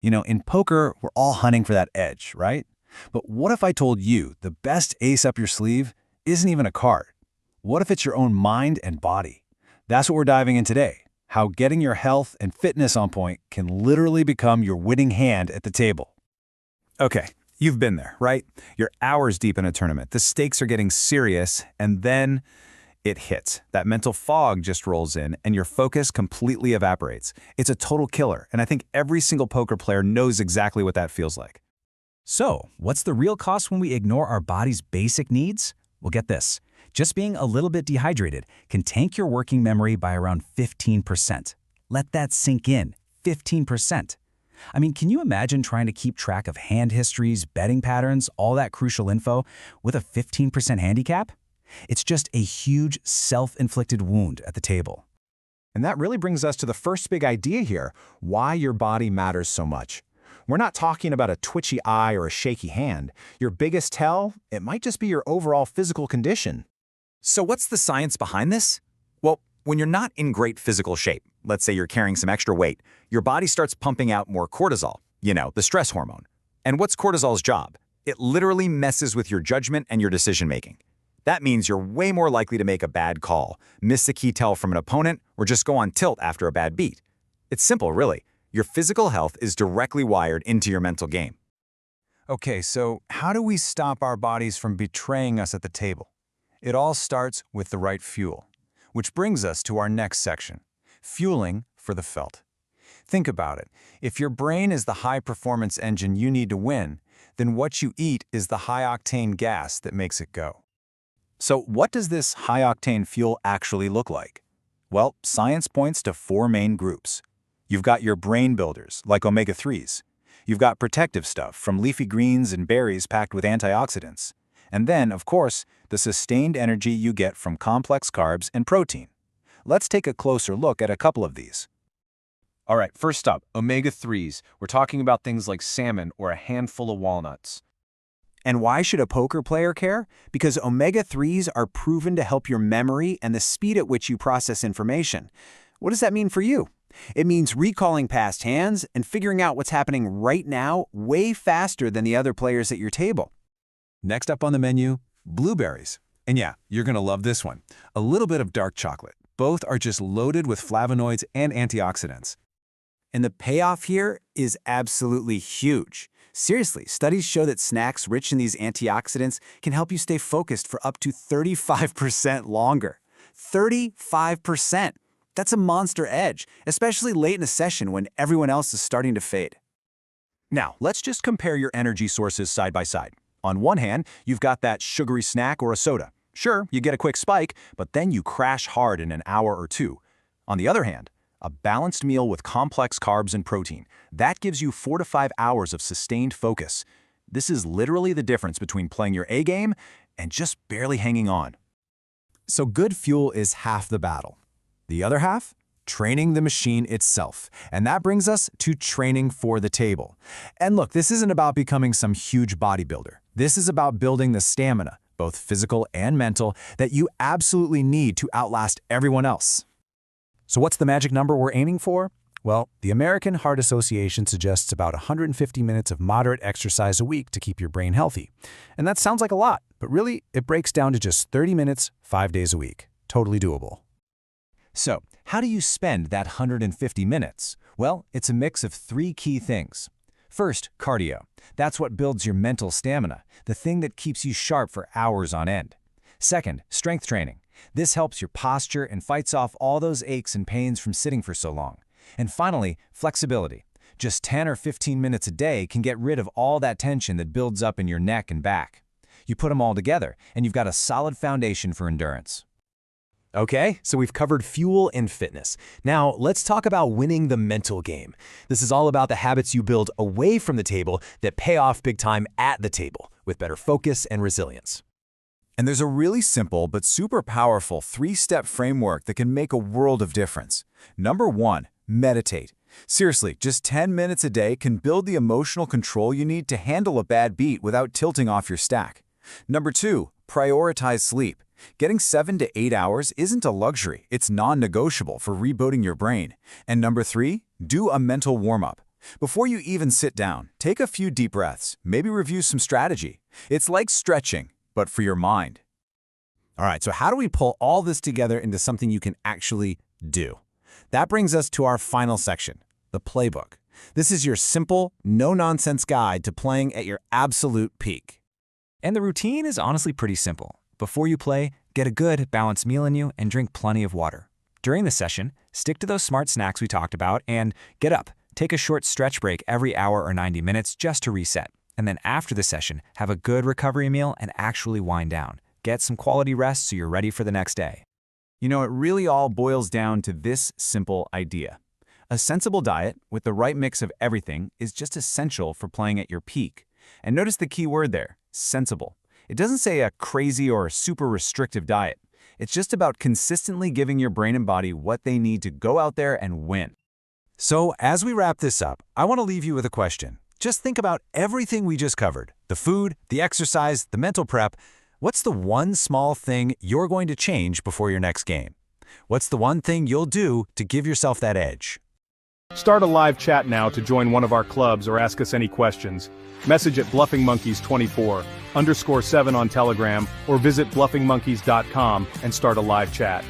In poker, we're all hunting for that edge, right? But what if I told you the best ace up your sleeve isn't even a card? What if it's your own mind and body? That's what we're diving in today. How getting your health and fitness on point can literally become your winning hand at the table. Okay, you've been there, right? You're hours deep in a tournament. The stakes are getting serious, and then it hits. That mental fog just rolls in, and your focus completely evaporates. It's a total killer, and I think every single poker player knows exactly what that feels like. So, what's the real cost when we ignore our body's basic needs? Well, get this. Just being a little bit dehydrated can tank your working memory by around 15%. Let that sink in, 15%. I mean, can you imagine trying to keep track of hand histories, betting patterns, all that crucial info with a 15% handicap? It's just a huge self-inflicted wound at the table. And that really brings us to the first big idea here, why your body matters so much. We're not talking about a twitchy eye or a shaky hand. Your biggest tell, it might just be your overall physical condition. So what's the science behind this? Well, when you're not in great physical shape, let's say you're carrying some extra weight, your body starts pumping out more cortisol, the stress hormone. And what's cortisol's job? It literally messes with your judgment and your decision-making. That means you're way more likely to make a bad call, miss a key tell from an opponent, or just go on tilt after a bad beat. It's simple, really. Your physical health is directly wired into your mental game. Okay, so how do we stop our bodies from betraying us at the table? It all starts with the right fuel, which brings us to our next section, fueling for the felt. Think about it. If your brain is the high-performance engine you need to win, then what you eat is the high-octane gas that makes it go. So what does this high-octane fuel actually look like? Well, science points to 4 main groups. You've got your brain builders, like omega-3s. You've got protective stuff from leafy greens and berries packed with antioxidants. And then, of course, the sustained energy you get from complex carbs and protein. Let's take a closer look at a couple of these. All right, first up, omega-3s. We're talking about things like salmon or a handful of walnuts. And why should a poker player care? Because omega-3s are proven to help your memory and the speed at which you process information. What does that mean for you? It means recalling past hands and figuring out what's happening right now way faster than the other players at your table. Next up on the menu, blueberries. And yeah, you're going to love this one. A little bit of dark chocolate. Both are just loaded with flavonoids and antioxidants. And the payoff here is absolutely huge. Seriously, studies show that snacks rich in these antioxidants can help you stay focused for up to 35% longer. 35%! That's a monster edge, especially late in a session when everyone else is starting to fade. Now, let's just compare your energy sources side by side. On one hand, you've got that sugary snack or a soda. Sure, you get a quick spike, but then you crash hard in an hour or two. On the other hand, a balanced meal with complex carbs and protein. That gives you 4 to 5 hours of sustained focus. This is literally the difference between playing your A game and just barely hanging on. So good fuel is half the battle. The other half? Training the machine itself. And that brings us to training for the table. And look, this isn't about becoming some huge bodybuilder. This is about building the stamina, both physical and mental, that you absolutely need to outlast everyone else. So what's the magic number we're aiming for? Well, the American Heart Association suggests about 150 minutes of moderate exercise a week to keep your brain healthy. And that sounds like a lot, but really, it breaks down to just 30 minutes, 5 days a week. Totally doable. So, how do you spend that 150 minutes? Well, it's a mix of 3 key things. First, cardio. That's what builds your mental stamina, the thing that keeps you sharp for hours on end. Second, strength training. This helps your posture and fights off all those aches and pains from sitting for so long. And finally, flexibility. Just 10 or 15 minutes a day can get rid of all that tension that builds up in your neck and back. You put them all together, and you've got a solid foundation for endurance. Okay, so we've covered fuel and fitness. Now, let's talk about winning the mental game. This is all about the habits you build away from the table that pay off big time at the table, with better focus and resilience. And there's a really simple but super powerful 3-step framework that can make a world of difference. Number 1, meditate. Seriously, just 10 minutes a day can build the emotional control you need to handle a bad beat without tilting off your stack. Number 2, prioritize sleep. Getting 7 to 8 hours isn't a luxury, it's non-negotiable for rebooting your brain. And number 3, do a mental warm-up. Before you even sit down, take a few deep breaths, maybe review some strategy. It's like stretching, but for your mind. All right, so how do we pull all this together into something you can actually do? That brings us to our final section, the playbook. This is your simple, no-nonsense guide to playing at your absolute peak. And the routine is honestly pretty simple. Before you play, get a good, balanced meal in you and drink plenty of water. During the session, stick to those smart snacks we talked about and get up. Take a short stretch break every hour or 90 minutes just to reset. And then after the session, have a good recovery meal and actually wind down. Get some quality rest so you're ready for the next day. You know, it really all boils down to this simple idea. A sensible diet with the right mix of everything is just essential for playing at your peak. And notice the key word there, sensible. It doesn't say a crazy or super restrictive diet. It's just about consistently giving your brain and body what they need to go out there and win. So as we wrap this up, I want to leave you with a question. Just think about everything we just covered. The food, the exercise, the mental prep. What's the one small thing you're going to change before your next game? What's the one thing you'll do to give yourself that edge? Start a live chat now to join one of our clubs or ask us any questions. Message at BluffingMonkeys24_7 on Telegram or visit bluffingmonkeys.com and start a live chat.